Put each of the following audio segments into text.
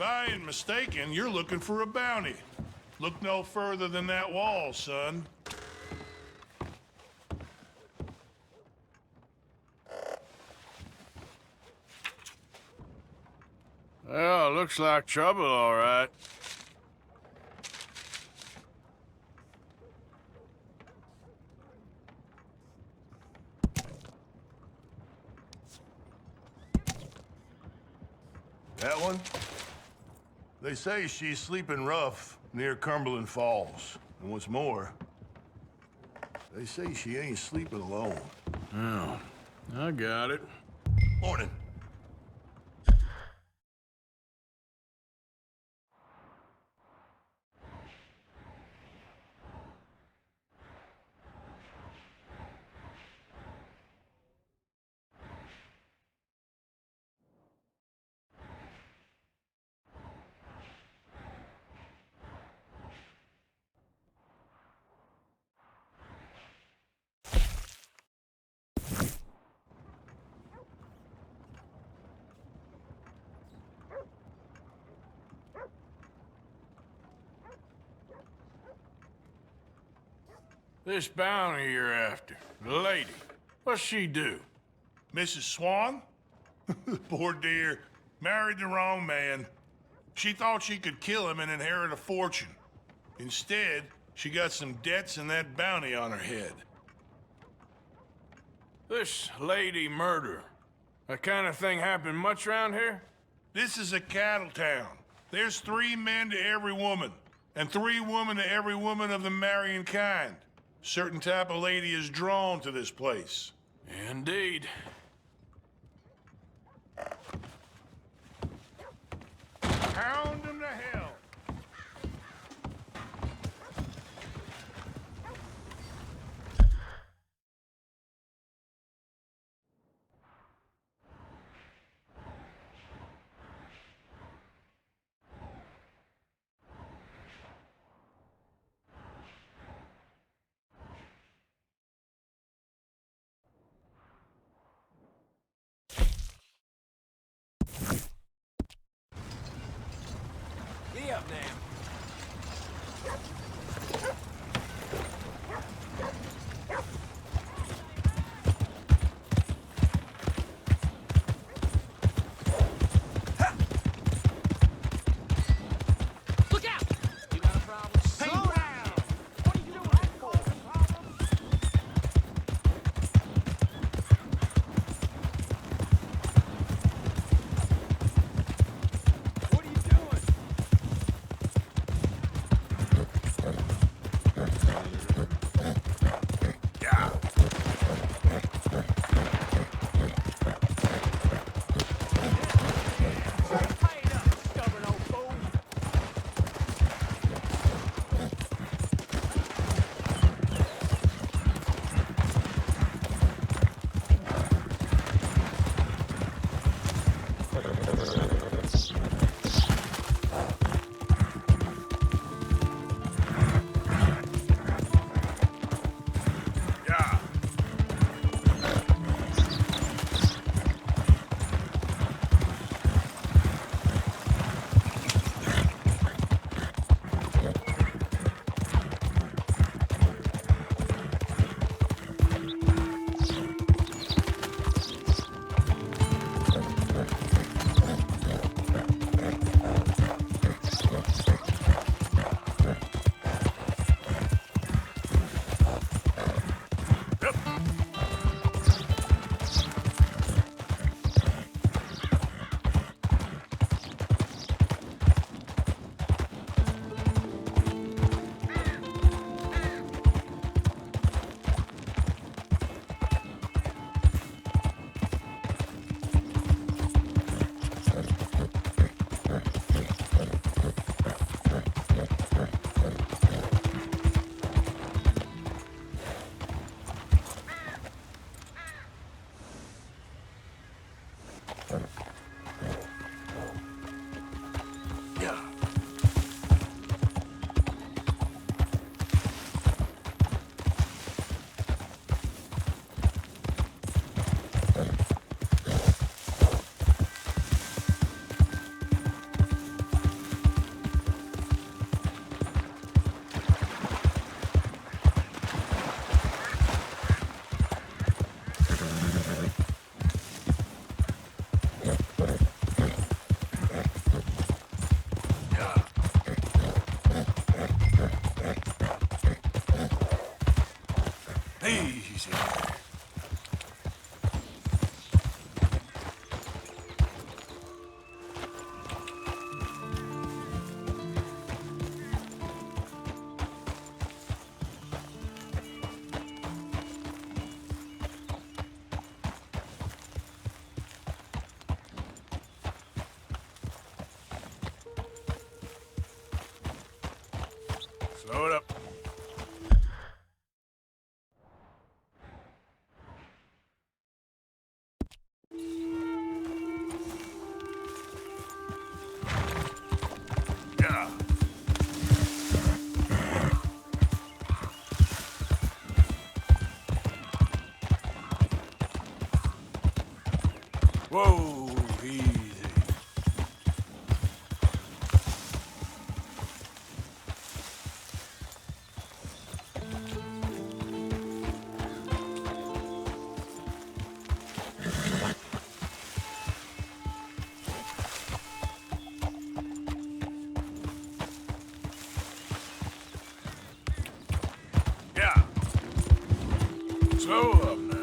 If I ain't mistaken, you're looking for a bounty. Look no further than that wall, son. Well, looks like trouble, all right. That one? They say she's sleeping rough near Cumberland Falls. And what's more, they say she ain't sleeping alone. Oh, I got it. Morning. This bounty you're after, the lady, what's she do? Mrs. Swan? Poor dear. Married the wrong man. She thought she could kill him and inherit a fortune. Instead, she got some debts and that bounty on her head. This lady murder, that kind of thing happen much around here? This is a cattle town. There's 3 men to every woman, and 3 women to every woman of the marrying kind. Certain type of lady is drawn to this place. Indeed. Hound them to hell. Be up now. Look out! You got a problem? Slow down! What are you doing? What are you doing? Whoa, easy. Yeah. Slow up now.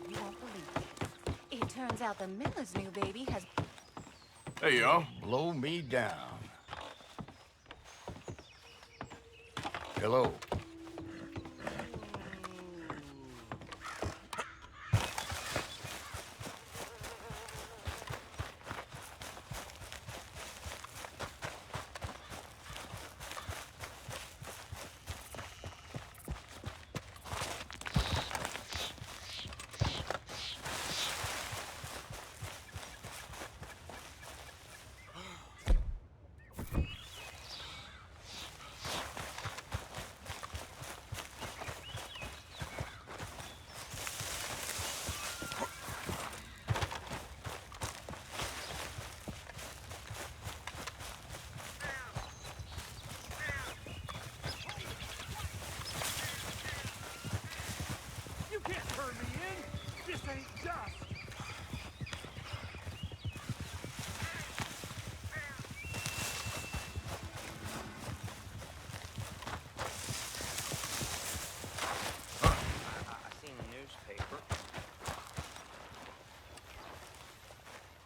You won't believe it. It turns out the Miller's new baby has... Hey, y'all. Blow me down. Hello. You can't turn me in. This ain't just. I seen the newspaper.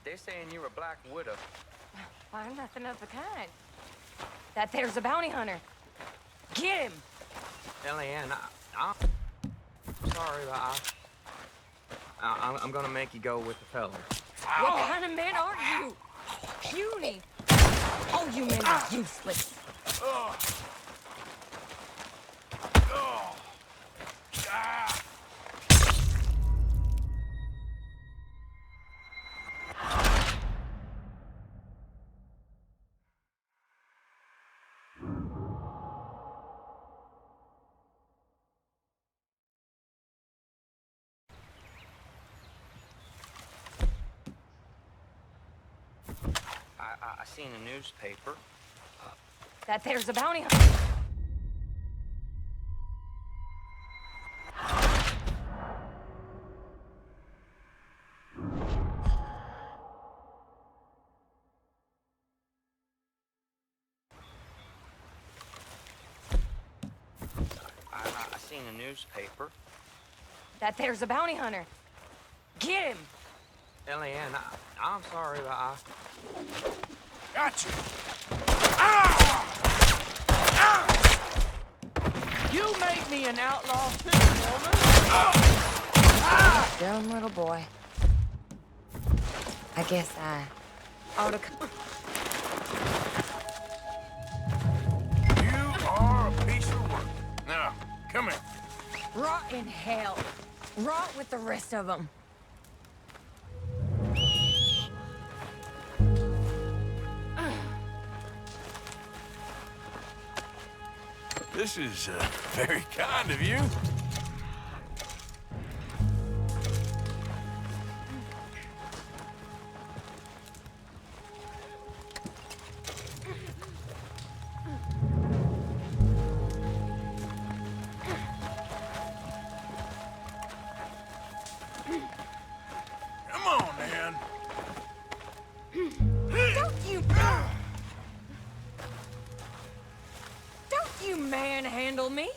They're saying you're a Black Widow. I'm nothing of the kind. That there's a bounty hunter. Get him! Ellie, I'm sorry, but I'm gonna make you go with the fella. What kind of man are you? Puny. All you men are useless. I seen the newspaper. That there's a bounty hunter. I seen the newspaper. That there's a bounty hunter. Get him! Ellie, I'm sorry, but Gotcha. You made me an outlaw too, woman. Dumb little boy. I guess I ought to... You are a piece of work. Now, come here. Rot in hell. Rot with the rest of them. This is very kind of you. Come on, man. Don't you manhandle me.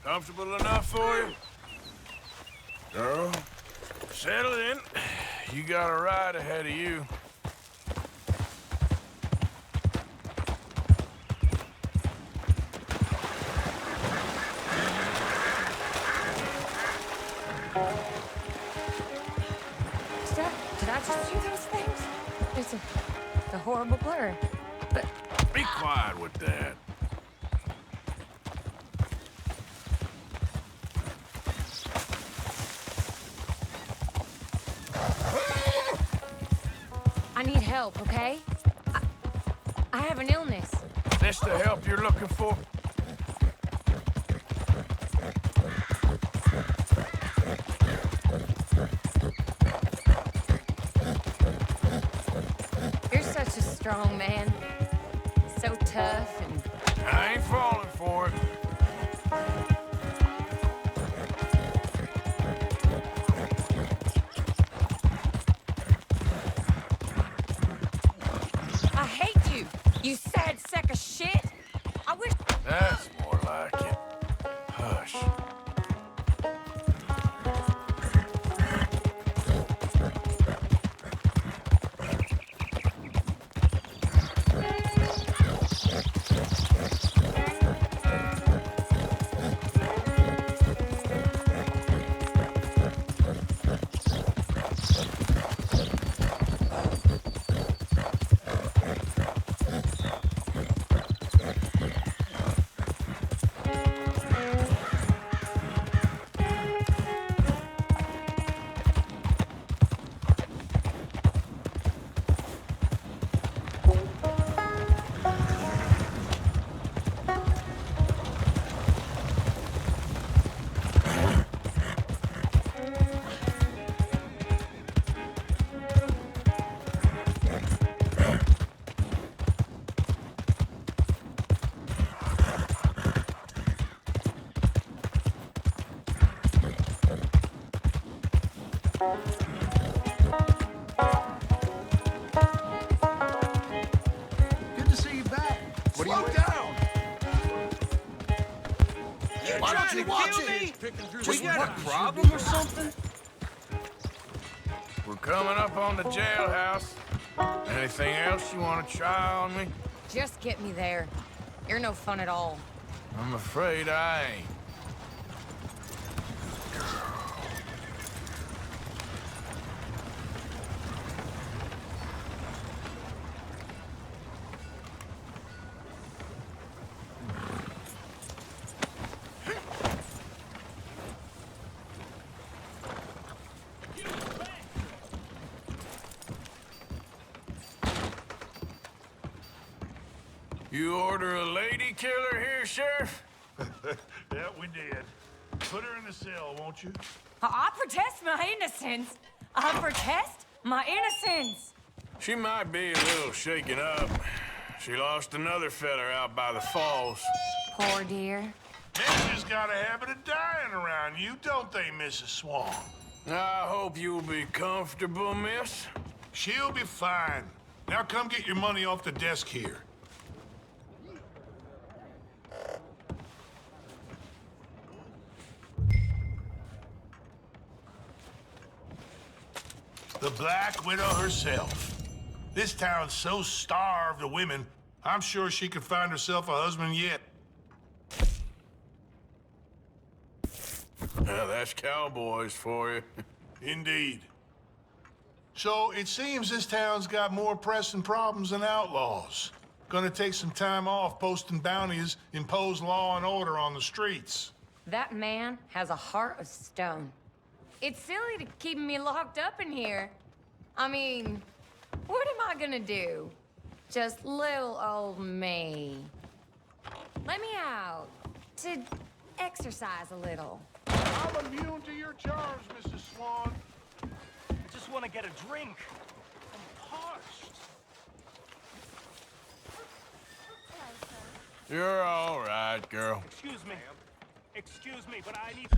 Comfortable enough for you? Girl, settle in. You got a ride ahead of you. Did I just do those things? It's a horrible blur. But Be quiet with that. help, okay? I have an illness. This the help you're looking for? You're such a strong man. So tough and... I ain't falling for it. I hate you, you sad sack of shit. I wish... That's more like it. Hush. Good to see you back. What are you down? Why don't you watch it? We got a problem or something? We're coming up on the jailhouse. Anything else you want to try on me? Just get me there. You're no fun at all. I'm afraid I ain't. You order a lady killer here, Sheriff? Yeah, we did. Put her in the cell, won't you? I protest my innocence. I protest my innocence. She might be a little shaken up. She lost another feller out by the falls. Poor dear. Bitches got a habit of dying around you, don't they, Mrs. Swan? I hope you'll be comfortable, miss. She'll be fine. Now come get your money off the desk here. The Black Widow herself. This town's so starved of women, I'm sure she could find herself a husband yet. Now, that's cowboys for you. Indeed. So it seems this town's got more pressing problems than outlaws. Gonna take some time off posting bounties, impose law and order on the streets. That man has a heart of stone. It's silly to keep me locked up in here. I mean, what am I gonna do? Just little old me. Let me out to exercise a little. I'm immune to your charms, Mrs. Swan. I just want to get a drink. I'm parched. You're all right, girl. Excuse me, but I need...